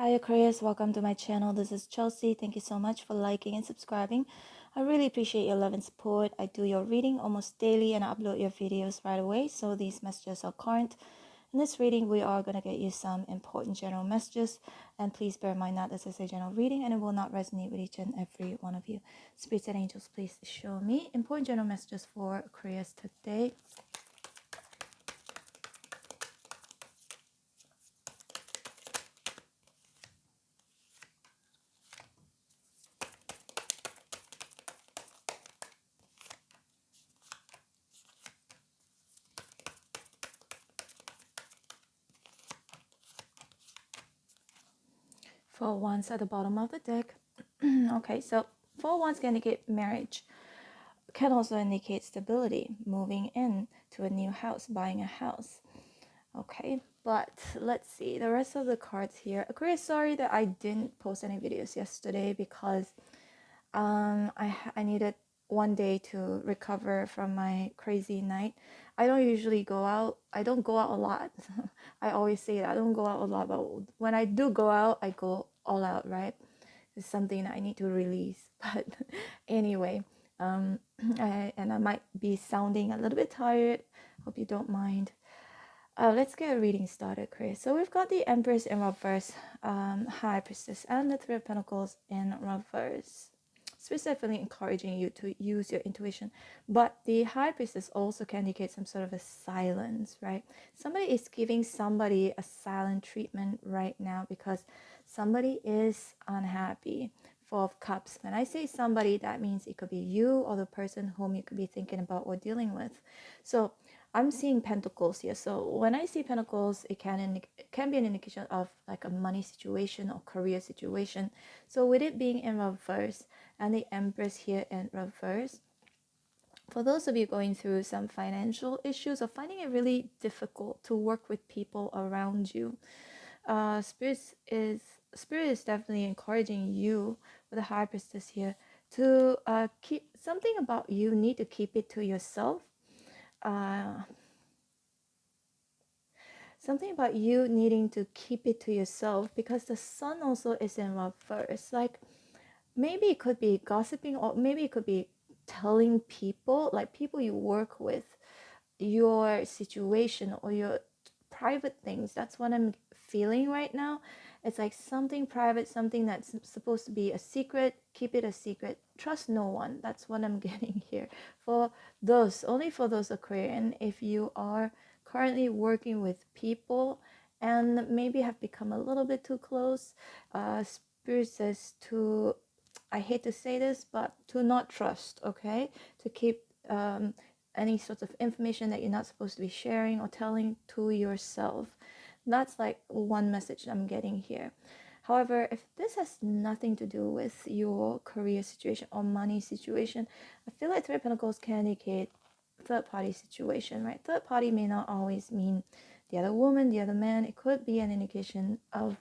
Hi Aquarius, welcome to my channel. This is Chelsea. Thank you so much for liking and subscribing. I really appreciate your love and support. I do your reading almost daily and I upload your videos right away, so these messages are current. In this reading, we are going to get you some important general messages, and please bear in mind that this is a general reading and it will not resonate with each and every one of you. Spirits and angels, please show me important general messages for Aquarius today. For Wands at the bottom of the deck. Okay, so for Wands can indicate marriage, can also indicate stability, moving in to a new house, buying a house. Okay, but let's see the rest of the cards here. Aquarius, sorry that I didn't post any videos yesterday because I needed one day to recover from my crazy night. I don't usually go out. I don't go out a lot. I always say that I don't go out a lot, but when I do go out, I go all out, right? It's something that I need to release. But anyway, I might be sounding a little bit tired. Hope you don't mind. Let's get a reading started, Chris. So we've got the Empress in reverse, High Priestess, and the Three of Pentacles in reverse. Specifically encouraging you to use your intuition, but the High Priestess also can indicate some sort of a silence, right? Somebody is giving somebody a silent treatment right now because somebody is unhappy. Four of Cups. When I say somebody, that means it could be you or the person whom you could be thinking about or dealing with. So I'm seeing Pentacles here. So when I see Pentacles, it can be an indication of like a money situation or career situation. So with it being in reverse and the Empress here in reverse, for those of you going through some financial issues or finding it really difficult to work with people around you, Spirit is definitely encouraging you with the High Priestess here to keep something about you. Need to keep it to yourself. Something about you needing to keep it to yourself because the Sun also is in reverse. Like maybe it could be gossiping, or maybe it could be telling people, like people you work with, your situation or your private things. That's what I'm feeling right now. It's like something private, something that's supposed to be a secret. Keep it a secret. Trust no one. That's what I'm getting here. For those, only for those Aquarian, if you are currently working with people and maybe have become a little bit too close, Spirit says to, I hate to say this, but to not trust, okay? To keep any sorts of information that you're not supposed to be sharing or telling to yourself. That's like one message I'm getting here. However, if this has nothing to do with your career situation or money situation, I feel like Three of Pentacles can indicate third party situation, right? Third party may not always mean the other woman, the other man. It could be an indication of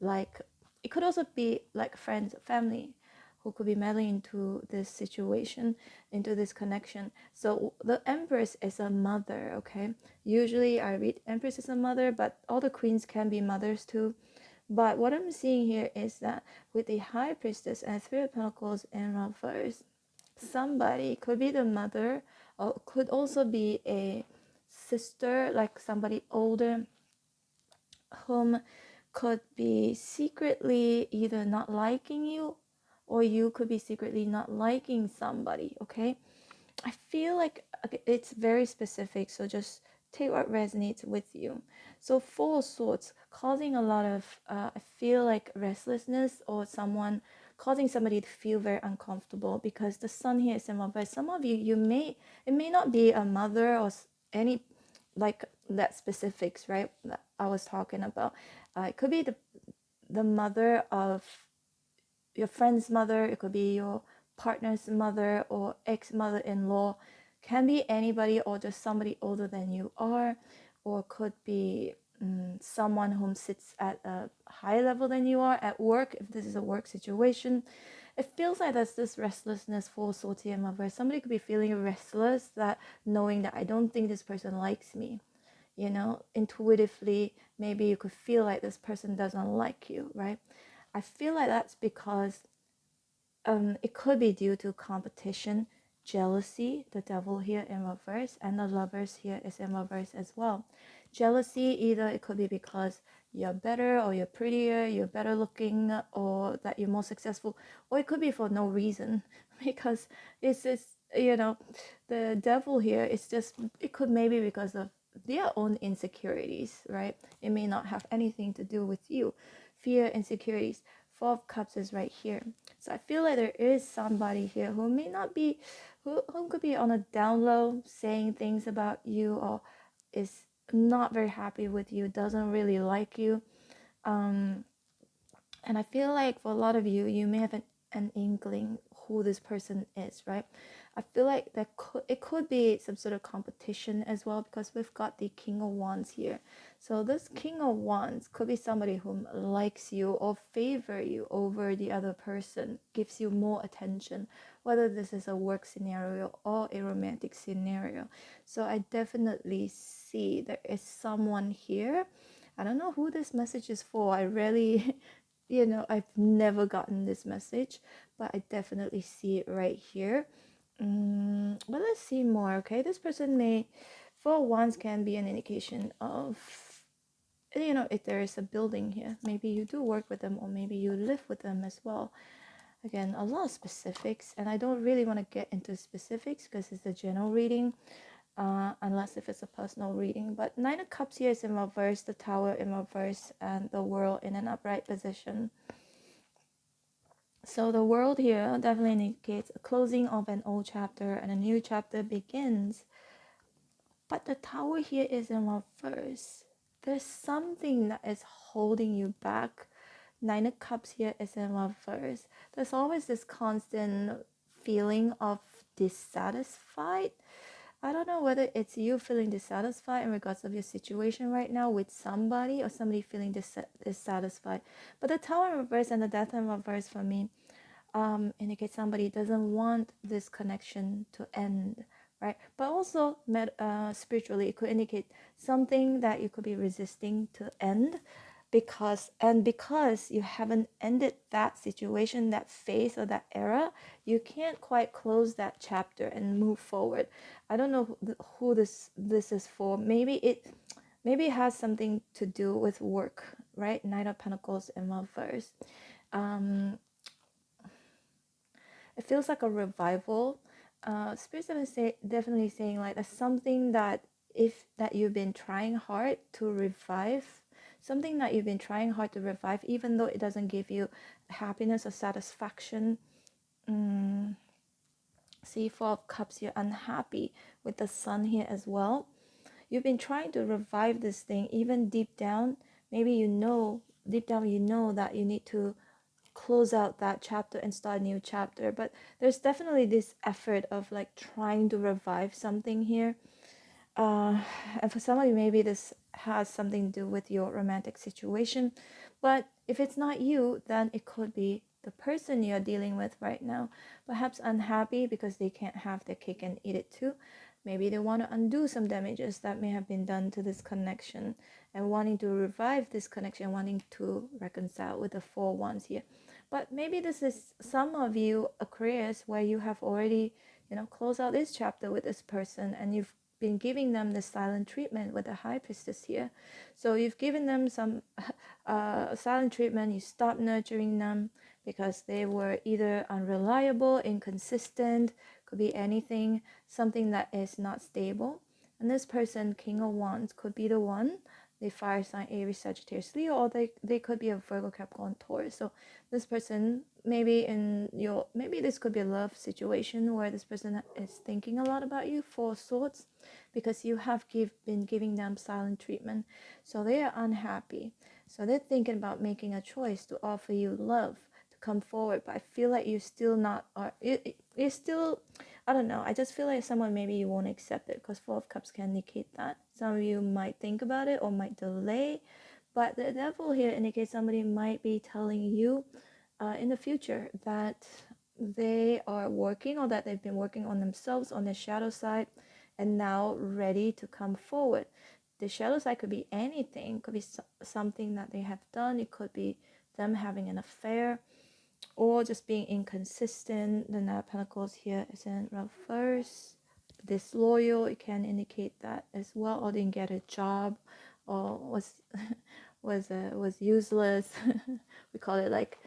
like, it could also be like friends, family, who could be meddling into this situation, into this connection. So the Empress is a mother, okay? Usually I read Empress as a mother, but all the queens can be mothers too. But what I'm seeing here is that with the High Priestess and Three of Pentacles in reverse, somebody could be the mother or could also be a sister, like somebody older, whom could be secretly either not liking you or you could be secretly not liking somebody, okay? I feel like it's very specific, so just take what resonates with you. So Four of Swords, causing a lot of, I feel like restlessness, or someone causing somebody to feel very uncomfortable because the Sun here is in reverse. Some of you, it may not be a mother or any like that specifics, right? That I was talking about. It could be the mother of your friend's mother, it could be your partner's mother or ex-mother-in-law, can be anybody or just somebody older than you are, or could be someone whom sits at a higher level than you are at work, if this is a work situation. It feels like there's this restlessness for Swords in reverse. Somebody could be feeling restless, that knowing that I don't think this person likes me. you know, intuitively, maybe you could feel like this person doesn't like you, right? I feel like that's because it could be due to competition, jealousy, the devil here in reverse, and the lovers here is in reverse as well. Jealousy, either it could be because you're better or you're prettier, you're better looking, or that you're more successful, or it could be for no reason because it's just, you know, the devil here is just, it could maybe because of their own insecurities, right? It may not have anything to do with you. Fear, insecurities. Four of Cups is right here. So I feel like there is somebody here who may not be, who could be on a down low saying things about you, or is not very happy with you, doesn't really like you. And I feel like for a lot of you, you may have an inkling who this person is, right? I feel like it could be some sort of competition as well, because we've got the King of Wands here. So this King of Wands could be somebody who likes you or favor you over the other person, gives you more attention, whether this is a work scenario or a romantic scenario. So I definitely see there is someone here. I don't know who this message is for. I really you know, I've never gotten this message, but I definitely see it right here. But let's see more. Okay, this person may, for once, can be an indication of, you know, if there is a building here, maybe you do work with them, or maybe you live with them as well. Again, a lot of specifics, and I don't really want to get into specifics because it's a general reading, unless if it's a personal reading. But Nine of Cups here is in reverse, the Tower in reverse, and the World in an upright position. So the World here definitely indicates a closing of an old chapter and a new chapter begins. But the Tower here is in reverse. There's something that is holding you back. Nine of Cups here is in reverse. There's always this constant feeling of dissatisfied. I don't know whether it's you feeling dissatisfied in regards of your situation right now with somebody, or somebody feeling dissatisfied. But the Tower in reverse and the Death in reverse for me indicates somebody doesn't want this connection to end, right? But also spiritually, it could indicate something that you could be resisting to end, because you haven't ended that situation, that phase, or that era, you can't quite close that chapter and move forward. I don't know who this is for. Maybe it has something to do with work, right? Knight of Pentacles in reverse. It feels like a revival. Spirit's definitely saying like there's something that you've been trying hard to revive, something that you've been trying hard to revive, even though it doesn't give you happiness or satisfaction. See, Four of Cups, you're unhappy with the Sun here as well. You've been trying to revive this thing, even deep down. Maybe deep down you know that you need to close out that chapter and start a new chapter, but there's definitely this effort of like trying to revive something here. And for some of you, maybe this has something to do with your romantic situation, but if it's not you, then it could be the person you're dealing with right now, perhaps unhappy because they can't have their cake and eat it too. Maybe they want to undo some damages that may have been done to this connection, and wanting to revive this connection, wanting to reconcile with the Four Wands here. But maybe this is some of you, Aquarius, where you have already, you know, closed out this chapter with this person, and you've been giving them the silent treatment with the High Priestess here. So you've given them some silent treatment. You stopped nurturing them because they were either unreliable, inconsistent, could be anything, something that is not stable. And this person, King of Wands, could be the one, the fire sign Aries, Sagittarius, Leo, or they could be a Virgo, Capricorn, Taurus. So this person, maybe this could be a love situation where this person is thinking a lot about you, Four Swords, because you have been giving them silent treatment. So they are unhappy. So they're thinking about making a choice to offer you love, to come forward. But I feel like you're still not, or you're still, I don't know. I just feel like someone, maybe you won't accept it, because Four of Cups can indicate that. Some of you might think about it or might delay. But the Devil here indicates somebody might be telling you in the future that they are working, or that they've been working on themselves, on their shadow side, and now ready to come forward. the shadow side could be anything. It could be something that they have done. It could be them having an affair, or just being inconsistent. The Knight of Pentacles here is in reverse. Disloyal, it can indicate that as well, or didn't get a job, or was was useless. We call it like,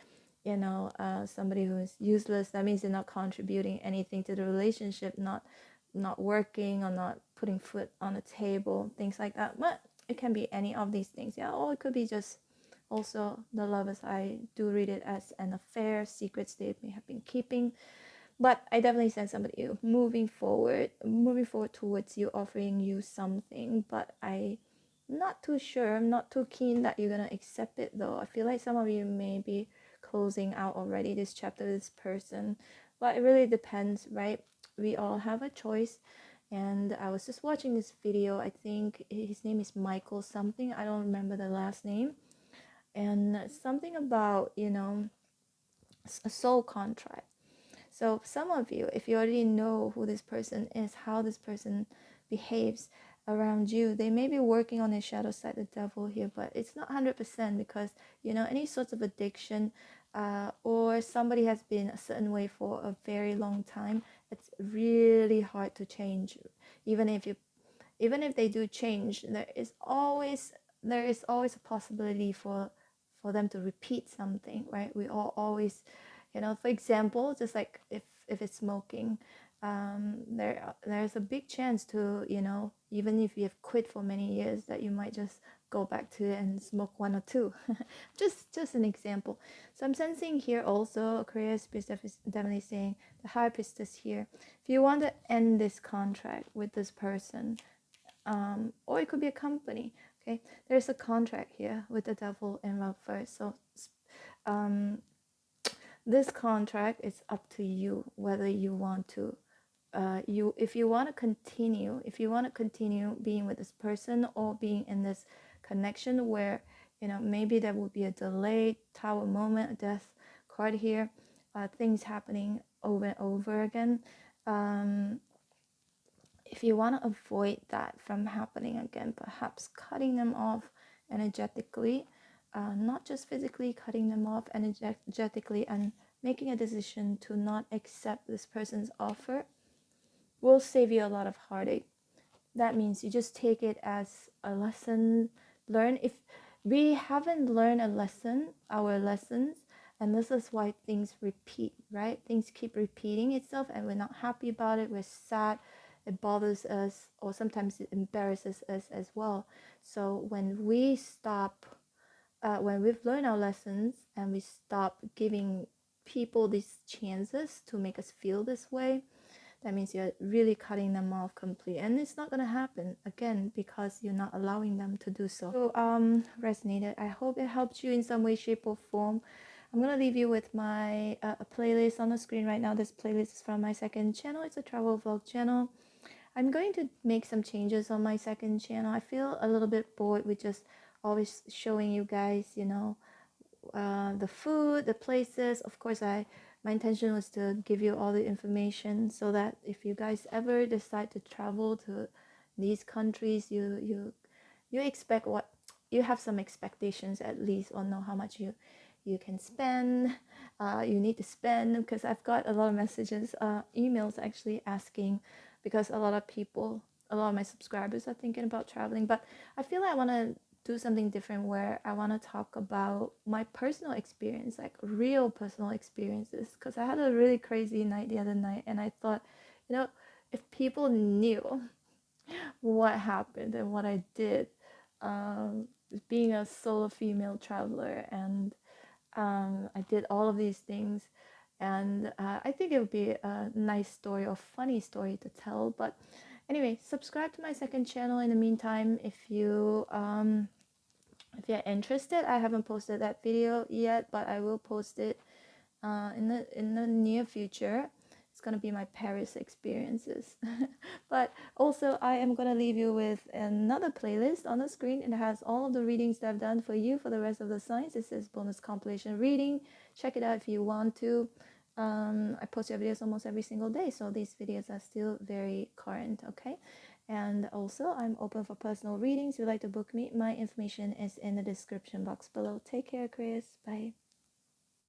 you know, somebody who is useless. That means they're not contributing anything to the relationship, not working, or not putting food on the table, things like that. But it can be any of these things, yeah. Or it could be just also the lovers. I do read it as an affair, secrets they may have been keeping. But I definitely sense somebody moving forward towards you, offering you something. But I'm not too sure, I'm not too keen that you're gonna accept it though. I feel like some of you may be closing out already this chapter, this person. But it really depends, right? We all have a choice. And I was just watching this video. I think his name is Michael something, I don't remember the last name. And something about, you know, a soul contract. So some of you, if you already know who this person is, how this person behaves around you, they may be working on their shadow side, the devil here, but it's not 100%, because, you know, any sorts of addiction, or somebody has been a certain way for a very long time, it's really hard to change. Even if they do change, there is always a possibility for them to repeat something, right? We all always, you know, for example, just like if it's smoking, there's a big chance to, you know, even if you have quit for many years, that you might just go back to it and smoke one or two. just an example. So I'm sensing here also Aquarius is definitely saying the High Priestess here. If you want to end this contract with this person, or it could be a company, okay, there's a contract here with the devil in reverse. So this contract is up to you whether you want to if you want to continue being with this person, or being in this connection where, you know, maybe there will be a delayed Tower moment, a death card here, things happening over and over again. If you want to avoid that from happening again, perhaps cutting them off energetically, not just physically, cutting them off energetically, and making a decision to not accept this person's offer will save you a lot of heartache. That means you just take it as a lesson learned. If we haven't learned our lessons, and this is why things repeat, right? Things keep repeating itself, and we're not happy about it, we're sad, it bothers us, or sometimes it embarrasses us as well. So when we stop, when we've learned our lessons and we stop giving people these chances to make us feel this way, that means you're really cutting them off completely, and it's not going to happen again because you're not allowing them to do so. So resonated. I hope it helped you in some way, shape, or form. I'm going to leave you with my a playlist on the screen right now. This playlist is from my second channel. It's a travel vlog channel. I'm going to make some changes on my second channel. I feel a little bit bored with just always showing you guys, you know, the food, the places. Of course, my intention was to give you all the information so that if you guys ever decide to travel to these countries, you expect what you have, some expectations at least, or know how much you can spend, you need to spend. Because I've got a lot of messages, emails actually asking, because a lot of my subscribers are thinking about traveling. But I feel like I want to do something different, where I want to talk about my personal experience, like real personal experiences, because I had a really crazy night the other night, and I thought, you know, if people knew what happened and what I did, being a solo female traveler, and I did all of these things, and I think it would be a nice story or funny story to tell. But anyway, subscribe to my second channel in the meantime if you're interested. I haven't posted that video yet, but I will post it in the near future. It's gonna be my Paris experiences. But also I am gonna leave you with another playlist on the screen. It has all of the readings that I've done for you for the rest of the signs. It says bonus compilation reading. Check it out if you want to. I post your videos almost every single day, so these videos are still very current, okay? And also, I'm open for personal readings. If you'd like to book me, my information is in the description box below. Take care, Aquarius. Bye.